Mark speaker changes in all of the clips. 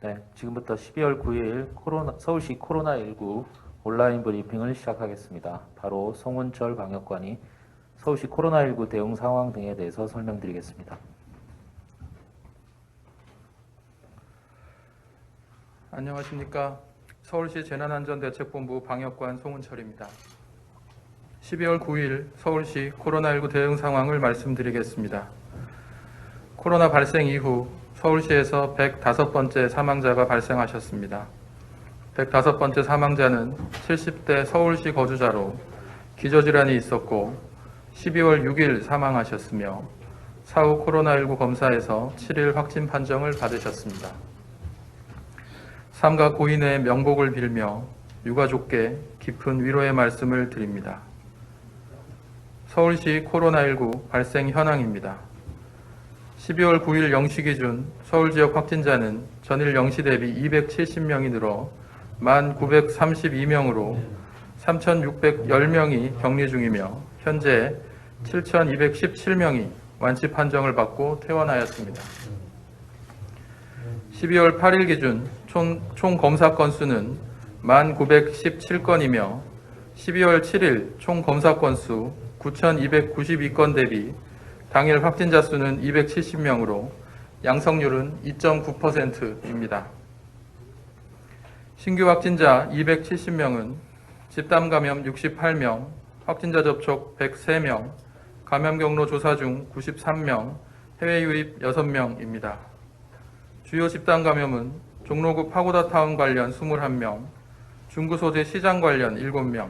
Speaker 1: 네, 지금부터 12월 9일 서울시 코로나19 온라인 브리핑을 시작하겠습니다. 바로 송은철 방역관이 서울시 코로나19 대응 상황 등에 대해서 설명드리겠습니다.
Speaker 2: 안녕하십니까. 서울시 재난안전대책본부 방역관 송은철입니다. 12월 9일 서울시 코로나19 대응 상황을 말씀드리겠습니다. 코로나 발생 이후 서울시에서 105번째 사망자가 발생하셨습니다. 105번째 사망자는 70대 서울시 거주자로 기저질환이 있었고 12월 6일 사망하셨으며 사후 코로나19 검사에서 7일 확진 판정을 받으셨습니다. 삼가 고인의 명복을 빌며 유가족께 깊은 위로의 말씀을 드립니다. 서울시 코로나19 발생 현황입니다. 12월 9일 0시 기준 서울 지역 확진자는 전일 0시 대비 270명이 늘어 1,932명으로 3,610명이 격리 중이며 현재 7,217명이 완치 판정을 받고 퇴원하였습니다. 12월 8일 기준 총 검사 건수는 1,917건이며 12월 7일 총 검사 건수 9,292건 대비 당일 확진자 수는 270명으로 양성률은 2.9%입니다. 신규 확진자 270명은 집단 감염 68명, 확진자 접촉 103명, 감염 경로 조사 중 93명, 해외 유입 6명입니다. 주요 집단 감염은 종로구 파고다타운 관련 21명, 중구 소재 시장 관련 7명,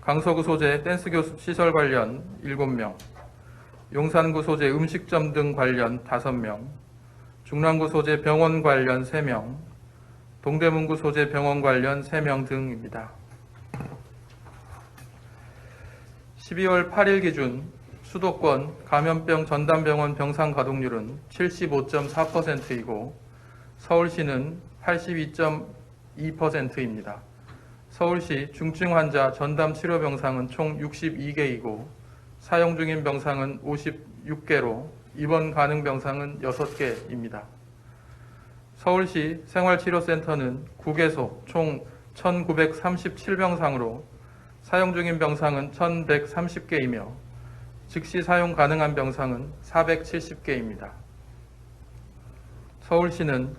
Speaker 2: 강서구 소재 댄스교습 시설 관련 7명, 용산구 소재 음식점 등 관련 5명, 중랑구 소재 병원 관련 3명, 동대문구 소재 병원 관련 3명 등입니다. 12월 8일 기준 수도권 감염병 전담병원 병상 가동률은 75.4%이고 서울시는 82.2%입니다. 서울시 중증 환자 전담 치료 병상은 총 62개이고 사용 중인 병상은 56개로 입원 가능 병상은 6개입니다. 서울시 생활치료센터는 9개소 총 1,937병상으로 사용 중인 병상은 1,130개이며 즉시 사용 가능한 병상은 470개입니다. 서울시는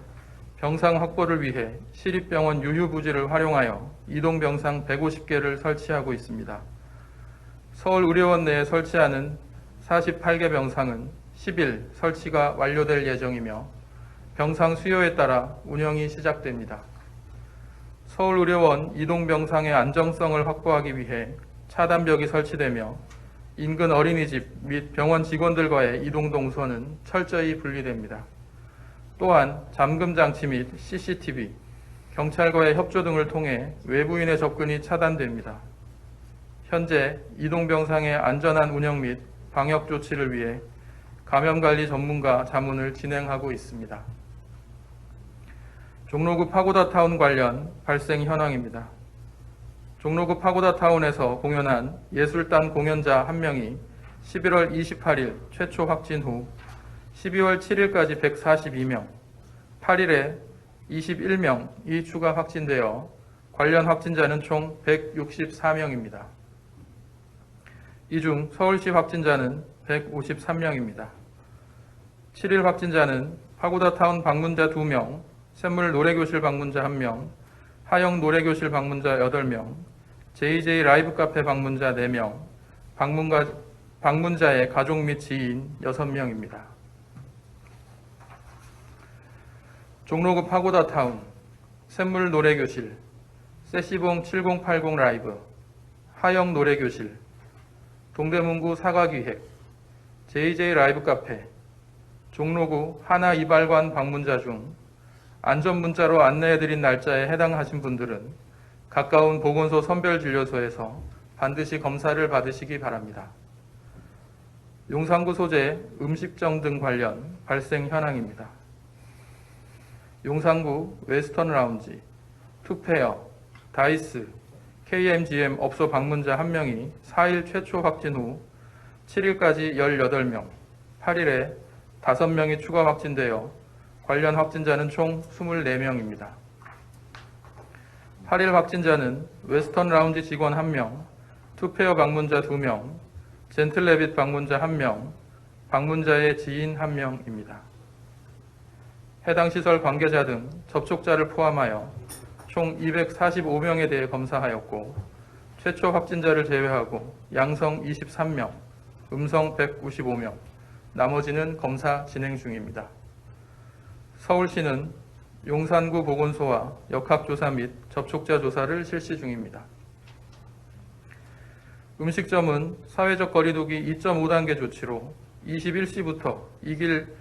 Speaker 2: 병상 확보를 위해 시립병원 유휴부지를 활용하여 이동병상 150개를 설치하고 있습니다. 서울의료원 내에 설치하는 48개 병상은 10일 설치가 완료될 예정이며 병상 수요에 따라 운영이 시작됩니다. 서울의료원 이동병상의 안정성을 확보하기 위해 차단벽이 설치되며 인근 어린이집 및 병원 직원들과의 이동 동선은 철저히 분리됩니다. 또한 잠금장치 및 CCTV, 경찰과의 협조 등을 통해 외부인의 접근이 차단됩니다. 현재 이동병상의 안전한 운영 및 방역 조치를 위해 감염관리 전문가 자문을 진행하고 있습니다. 종로구 파고다타운 관련 발생 현황입니다. 종로구 파고다타운에서 공연한 예술단 공연자 1명이 11월 28일 최초 확진 후 12월 7일까지 142명, 8일에 21명이 추가 확진되어 관련 확진자는 총 164명입니다. 이 중 서울시 확진자는 153명입니다. 7일 확진자는 파고다타운 방문자 2명, 샘물 노래교실 방문자 1명, 하영 노래교실 방문자 8명, JJ 라이브 카페 방문자 4명, 방문자의 가족 및 지인 6명입니다. 종로구 파고다타운, 샘물 노래교실, 세시봉 7080 라이브, 하영 노래교실, 동대문구 사과기획, JJ 라이브 카페, 종로구 하나 이발관 방문자 중 안전문자로 안내해드린 날짜에 해당하신 분들은 가까운 보건소 선별진료소에서 반드시 검사를 받으시기 바랍니다. 용산구 소재 음식점 등 관련 발생 현황입니다. 용산구 웨스턴 라운지, 투페어, 다이스, KMGM 업소 방문자 1명이 4일 최초 확진 후 7일까지 18명, 8일에 5명이 추가 확진되어 관련 확진자는 총 24명입니다. 8일 확진자는 웨스턴 라운지 직원 1명, 투페어 방문자 2명, 젠틀레빗 방문자 1명, 방문자의 지인 1명입니다. 해당 시설 관계자 등 접촉자를 포함하여 총 245명에 대해 검사하였고 최초 확진자를 제외하고 양성 23명, 음성 195명, 나머지는 검사 진행 중입니다. 서울시는 용산구 보건소와 역학조사 및 접촉자 조사를 실시 중입니다. 음식점은 사회적 거리두기 2.5단계 조치로 21시부터 이길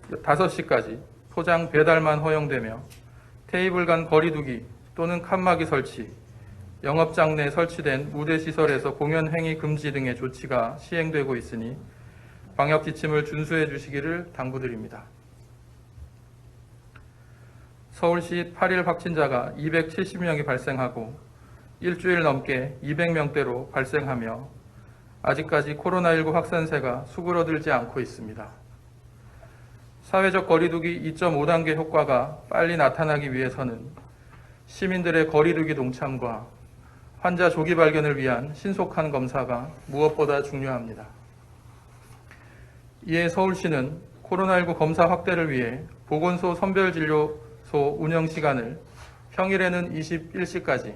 Speaker 2: 5시까지 포장 배달만 허용되며 테이블 간 거리두기 또는 칸막이 설치, 영업장 내 설치된 무대 시설에서 공연 행위 금지 등의 조치가 시행되고 있으니 방역 지침을 준수해 주시기를 당부드립니다. 서울시 8일 확진자가 270명이 발생하고 일주일 넘게 200명대로 발생하며 아직까지 코로나19 확산세가 수그러들지 않고 있습니다. 사회적 거리두기 2.5단계 효과가 빨리 나타나기 위해서는 시민들의 거리두기 동참과 환자 조기 발견을 위한 신속한 검사가 무엇보다 중요합니다. 이에 서울시는 코로나19 검사 확대를 위해 보건소 선별진료소 운영 시간을 평일에는 21시까지,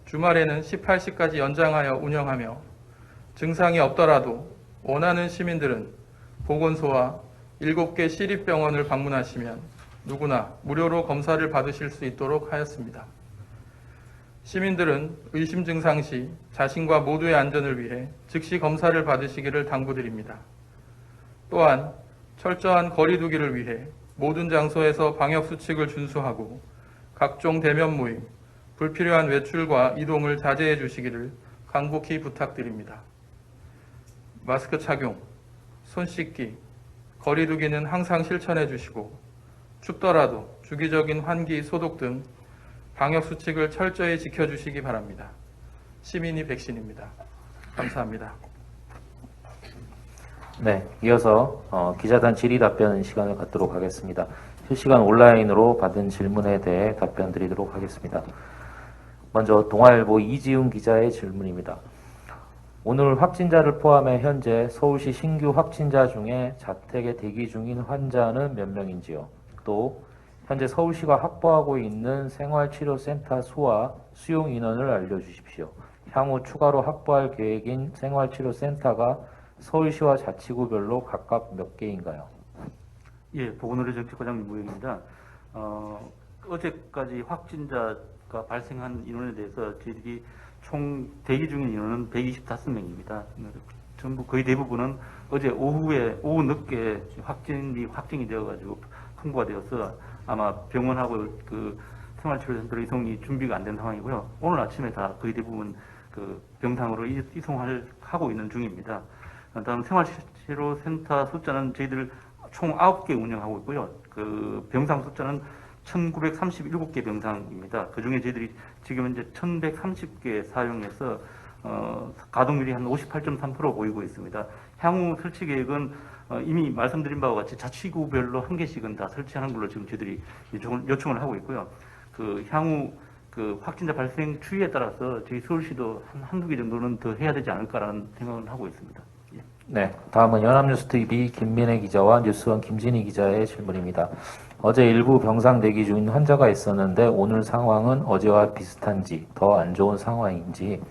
Speaker 2: 주말에는 18시까지 연장하여 운영하며 증상이 없더라도 원하는 시민들은 보건소와 7개 시립병원을 방문하시면 누구나 무료로 검사를 받으실 수 있도록 하였습니다. 시민들은 의심 증상 시 자신과 모두의 안전을 위해 즉시 검사를 받으시기를 당부드립니다. 또한 철저한 거리두기를 위해 모든 장소에서 방역수칙을 준수하고 각종 대면 모임, 불필요한 외출과 이동을 자제해 주시기를 간곡히 부탁드립니다. 마스크 착용, 손 씻기, 거리두기는 항상 실천해 주시고 춥더라도 주기적인 환기, 소독 등 방역수칙을 철저히 지켜주시기 바랍니다. 시민이 백신입니다. 감사합니다.
Speaker 1: 네, 이어서 기자단 질의 답변 시간을 갖도록 하겠습니다. 실시간 온라인으로 받은 질문에 대해 답변 드리도록 하겠습니다. 먼저 동아일보 이지훈 기자의 질문입니다. 오늘 확진자를 포함해 현재 서울시 신규 확진자 중에 자택에 대기 중인 환자는 몇 명인지요? 또 현재 서울시가 확보하고 있는 생활치료센터 수와 수용 인원을 알려주십시오. 향후 추가로 확보할 계획인 생활치료센터가 서울시와 자치구별로 각각 몇 개인가요?
Speaker 3: 예, 보건의료 정책과장님 무영입니다. 어제까지 확진자가 발생한 인원에 대해서 저희들이 총 대기 중인 인원은 125명입니다. 전부 거의 대부분은 어제 오후 늦게 확진이 되어가지고 통보가 되어서 아마 병원하고 그 생활치료센터로 이송이 준비가 안 된 상황이고요. 오늘 아침에 다 거의 대부분 그 병상으로 하고 있는 중입니다. 다음 생활치료센터 숫자는 저희들 총 9개 운영하고 있고요. 그 병상 숫자는 1937개 병상입니다. 그 중에 저희들이 지금 현재 1130개 사용해서 가동률이 한 58.3% 보이고 있습니다. 향후 설치 계획은 이미 말씀드린 바와 같이 자치구별로 한 개씩은 다 설치하는 걸로 지금 저희들이 요청을 하고 있고요. 그 향후 그 확진자 발생 추이에 따라서 저희 서울시도 한두 개 정도는 더 해야 되지 않을까라는 생각을 하고 있습니다. 예.
Speaker 1: 네, 다음은 연합뉴스TV 김민혜 기자와 뉴스원 김진희 기자의 질문입니다. 어제 일부 병상 대기 중인 환자가 있었는데 오늘 상황은 어제와 비슷한지 더 안 좋은 상황인지,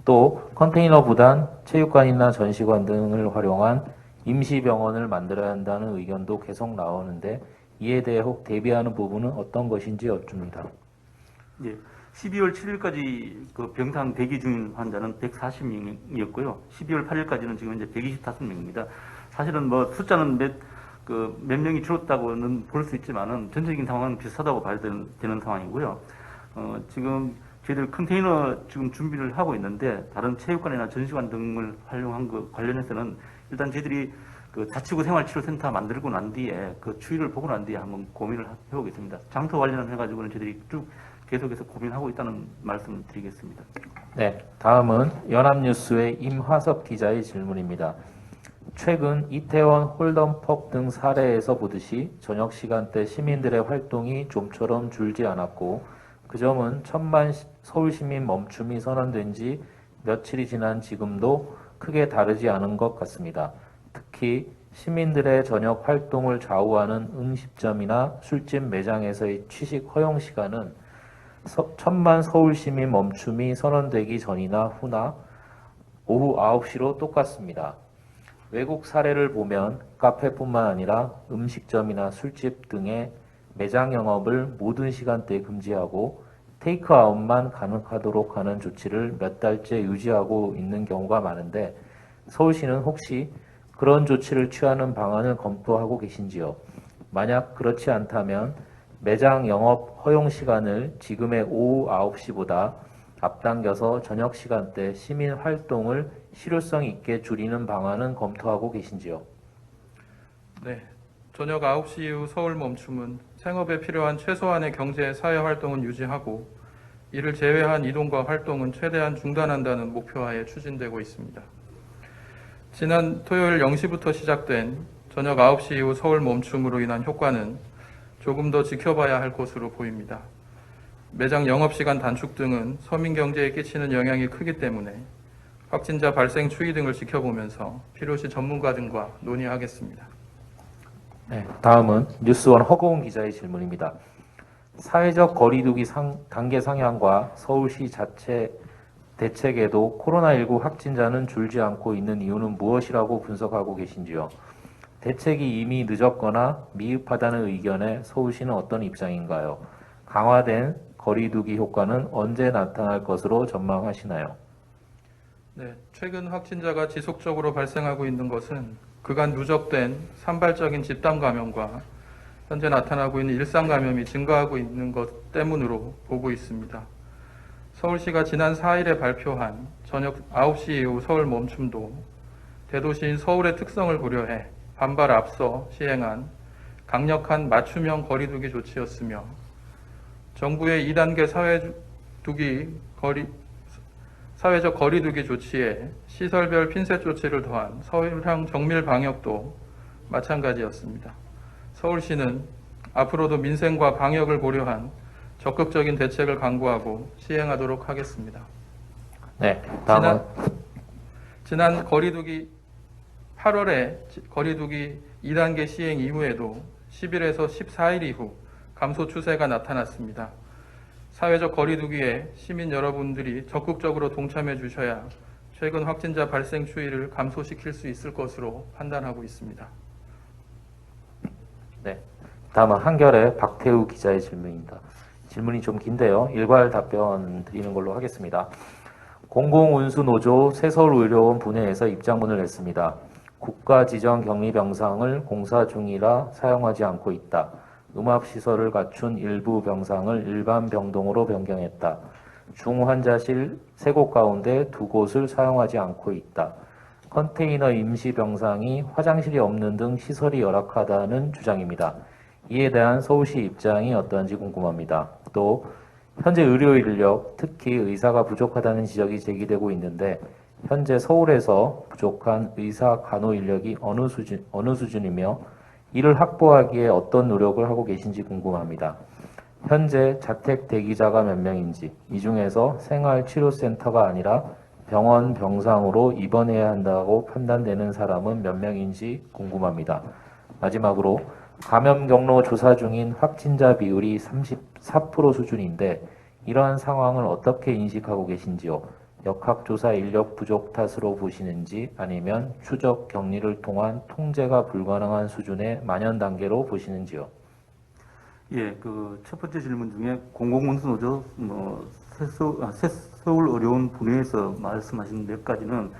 Speaker 1: 또 컨테이너 부단, 체육관이나 전시관 등을 활용한 임시병원을 만들어야 한다는 의견도 계속 나오는데 이에 대해 혹 대비하는 부분은 어떤 것인지 여쭙니다.
Speaker 3: 예. 12월 7일까지 그 병상 대기 중인 환자는 140명이었고요. 12월 8일까지는 지금 이제 125명입니다. 사실은 뭐 숫자는 몇 명이 줄었다고는 볼 수 있지만은 전체적인 상황은 비슷하다고 봐야 되는 상황이고요. 지금 저희들 컨테이너 지금 준비를 하고 있는데 다른 체육관이나 전시관 등을 활용한 거 관련해서는 일단 저희들이 그 자치구 생활치료센터 만들고 난 뒤에 그 추이를 보고 난 뒤에 한번 고민을 해보겠습니다. 장소 관련해 가지고는 저희들이 쭉 계속해서 고민하고 있다는 말씀을 드리겠습니다.
Speaker 1: 네, 다음은 연합뉴스의 임화섭 기자의 질문입니다. 최근 이태원, 홀덤펍 등 사례에서 보듯이 저녁 시간대 시민들의 활동이 좀처럼 줄지 않았고 그 점은 천만 서울시민 멈춤이 선언된 지 며칠이 지난 지금도 크게 다르지 않은 것 같습니다. 특히 시민들의 저녁 활동을 좌우하는 음식점이나 술집 매장에서의 취식 허용 시간은 천만 서울시민 멈춤이 선언되기 전이나 후나 오후 9시로 똑같습니다. 외국 사례를 보면 카페뿐만 아니라 음식점이나 술집 등의 매장 영업을 모든 시간대에 금지하고 테이크아웃만 가능하도록 하는 조치를 몇 달째 유지하고 있는 경우가 많은데 서울시는 혹시 그런 조치를 취하는 방안을 검토하고 계신지요? 만약 그렇지 않다면 매장 영업 허용 시간을 지금의 오후 9시보다 앞당겨서 저녁 시간대 시민 활동을 실효성 있게 줄이는 방안은 검토하고 계신지요?
Speaker 2: 네, 저녁 9시 이후 서울 멈춤은 생업에 필요한 최소한의 경제 사회 활동은 유지하고 이를 제외한 이동과 활동은 최대한 중단한다는 목표하에 추진되고 있습니다. 지난 토요일 0시부터 시작된 저녁 9시 이후 서울 멈춤으로 인한 효과는 조금 더 지켜봐야 할 것으로 보입니다. 매장 영업시간 단축 등은 서민 경제에 끼치는 영향이 크기 때문에 확진자 발생 추이 등을 지켜보면서 필요시 전문가 등과 논의하겠습니다.
Speaker 1: 네, 다음은 뉴스원 허고은 기자의 질문입니다. 사회적 거리두기 단계 상향과 서울시 자체 대책에도 코로나19 확진자는 줄지 않고 있는 이유는 무엇이라고 분석하고 계신지요? 대책이 이미 늦었거나 미흡하다는 의견에 서울시는 어떤 입장인가요? 강화된 거리두기 효과는 언제 나타날 것으로 전망하시나요?
Speaker 2: 네, 최근 확진자가 지속적으로 발생하고 있는 것은 그간 누적된 산발적인 집단 감염과 현재 나타나고 있는 일상 감염이 증가하고 있는 것 때문으로 보고 있습니다. 서울시가 지난 4일에 발표한 저녁 9시 이후 서울 멈춤도 대도시인 서울의 특성을 고려해 반발 앞서 시행한 강력한 맞춤형 거리두기 조치였으며 정부의 2단계 사회적 거리두기 조치에 시설별 핀셋 조치를 더한 서울형 정밀 방역도 마찬가지였습니다. 서울시는 앞으로도 민생과 방역을 고려한 적극적인 대책을 강구하고 시행하도록 하겠습니다.
Speaker 1: 네, 다음은
Speaker 2: 지난 8월에 거리두기 2단계 시행 이후에도 10일에서 14일 이후 감소 추세가 나타났습니다. 사회적 거리두기에 시민 여러분들이 적극적으로 동참해 주셔야 최근 확진자 발생 추이를 감소시킬 수 있을 것으로 판단하고 있습니다.
Speaker 1: 네, 다음은 한겨레 박태우 기자의 질문입니다. 질문이 좀 긴데요. 일괄 답변 드리는 걸로 하겠습니다. 공공운수노조 새서울의료원 분회에서 입장문을 냈습니다. 국가지정격리병상을 공사 중이라 사용하지 않고 있다. 음압시설을 갖춘 일부 병상을 일반 병동으로 변경했다. 중환자실 3곳 가운데 2곳을 사용하지 않고 있다. 컨테이너 임시병상이 화장실이 없는 등 시설이 열악하다는 주장입니다. 이에 대한 서울시 입장이 어떠한지 궁금합니다. 또 현재 의료 인력, 특히 의사가 부족하다는 지적이 제기되고 있는데 현재 서울에서 부족한 의사 간호 인력이 어느 수준이며 이를 확보하기에 어떤 노력을 하고 계신지 궁금합니다. 현재 자택 대기자가 몇 명인지, 이 중에서 생활치료센터가 아니라 병원 병상으로 입원해야 한다고 판단되는 사람은 몇 명인지 궁금합니다. 마지막으로 감염 경로 조사 중인 확진자 비율이 34% 수준인데 이러한 상황을 어떻게 인식하고 계신지요? 역학조사 인력 부족 탓으로 보시는지 아니면 추적 격리를 통한 통제가 불가능한 수준의 만연 단계로 보시는지요?
Speaker 3: 예, 그 첫 번째 질문 중에 공공운수노조 새서울의료원 분회에서 말씀하신 몇 가지는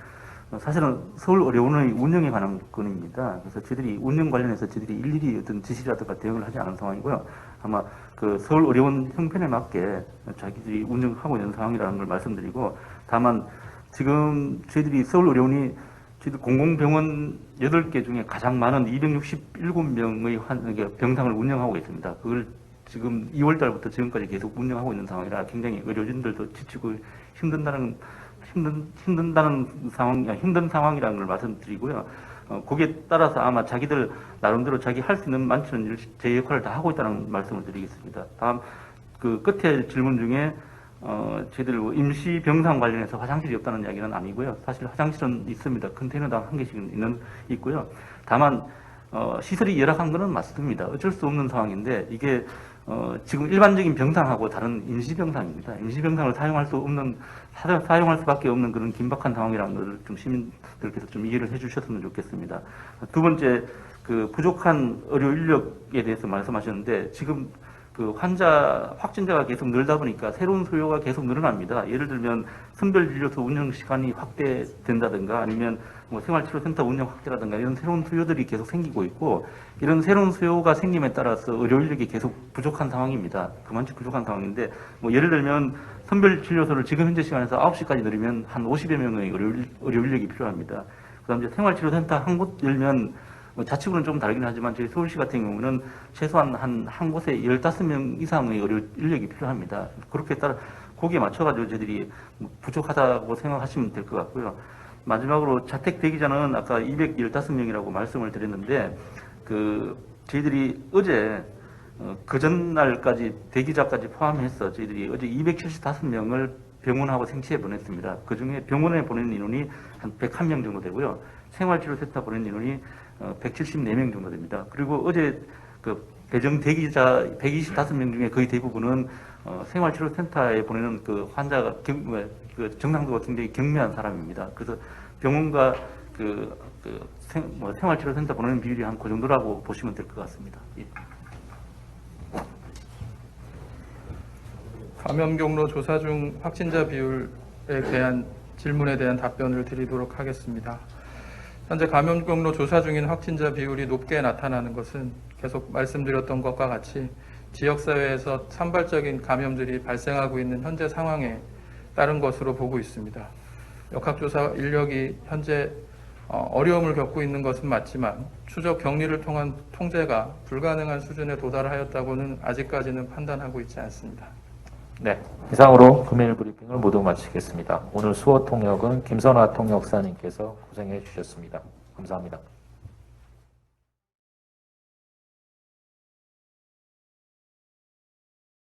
Speaker 3: 사실은 서울의료원의 운영에 관한 건입니다. 그래서 저희들이 운영 관련해서 저희들이 일일이 어떤 지시라든가 대응을 하지 않은 상황이고요. 아마 그 서울의료원 형편에 맞게 자기들이 운영하고 있는 상황이라는 걸 말씀드리고, 다만 지금 저희들이 서울의료원이 저희들 공공병원 8개 중에 가장 많은 267명의 병상을 운영하고 있습니다. 그걸 지금 2월 달부터 지금까지 계속 운영하고 있는 상황이라 굉장히 의료진들도 지치고 힘든 상황이라는 걸 말씀드리고요. 거기에 따라서 아마 자기들 나름대로 자기 할 수 있는 많지는 제 역할을 다 하고 있다는 말씀을 드리겠습니다. 다음 그 끝에 질문 중에 저희들 뭐 임시 병상 관련해서 화장실이 없다는 이야기는 아니고요. 사실 화장실은 있습니다. 컨테이너당 한 개씩은 있고요. 다만 시설이 열악한 것은 맞습니다. 어쩔 수 없는 상황인데 이게 지금 일반적인 병상하고 다른 임시병상입니다. 임시병상을 사용할 수밖에 없는 그런 긴박한 상황이라는 것을 좀 시민들께서 좀 이해를 해주셨으면 좋겠습니다. 두 번째, 그 부족한 의료 인력에 대해서 말씀하셨는데 지금 그 확진자가 계속 늘다 보니까 새로운 수요가 계속 늘어납니다. 예를 들면 선별진료소 운영 시간이 확대된다든가 아니면 뭐 생활치료센터 운영 확대라든가 이런 새로운 수요들이 계속 생기고 있고 이런 새로운 수요가 생김에 따라서 의료 인력이 계속 부족한 상황입니다. 그만치 부족한 상황인데 뭐 예를 들면 선별진료소를 지금 현재 시간에서 9시까지 늘리면 한 50여 명의 의료 인력이 필요합니다. 그다음에 생활치료센터 한 곳 열면 뭐 자치구는 좀 다르긴 하지만 저희 서울시 같은 경우는 최소한 한 곳에 15명 이상의 의료 인력이 필요합니다. 그렇게 따라 거기에 맞춰가지고 저희들이 부족하다고 생각하시면 될 것 같고요. 마지막으로 자택 대기자는 아까 215명이라고 말씀을 드렸는데 저희들이 어제 그 전날까지 대기자까지 포함해서 저희들이 어제 275명을 병원하고 생체에 보냈습니다. 그 중에 병원에 보낸 인원이 한 101명 정도 되고요. 생활치료센터 보낸 인원이 174명 정도 됩니다. 그리고 어제 그 배정 대기자 125명 중에 거의 대부분은 생활치료센터에 보내는 그 환자가 그 정상도가 굉장히 경미한 사람입니다. 그래서 병원과 생활치료센터 보내는 비율이 한 그 정도라고 보시면 될 것 같습니다. 예.
Speaker 2: 감염 경로 조사 중 확진자 비율에 대한 질문에 대한 답변을 드리도록 하겠습니다. 현재 감염 경로 조사 중인 확진자 비율이 높게 나타나는 것은 계속 말씀드렸던 것과 같이 지역사회에서 산발적인 감염들이 발생하고 있는 현재 상황에 따른 것으로 보고 있습니다. 역학조사 인력이 현재 어려움을 겪고 있는 것은 맞지만 추적 격리를 통한 통제가 불가능한 수준에 도달하였다고는 아직까지는 판단하고 있지 않습니다.
Speaker 1: 네, 이상으로 금일 브리핑을 모두 마치겠습니다. 오늘 수호 통역은 김선화 통역사님께서 고생해 주셨습니다. 감사합니다.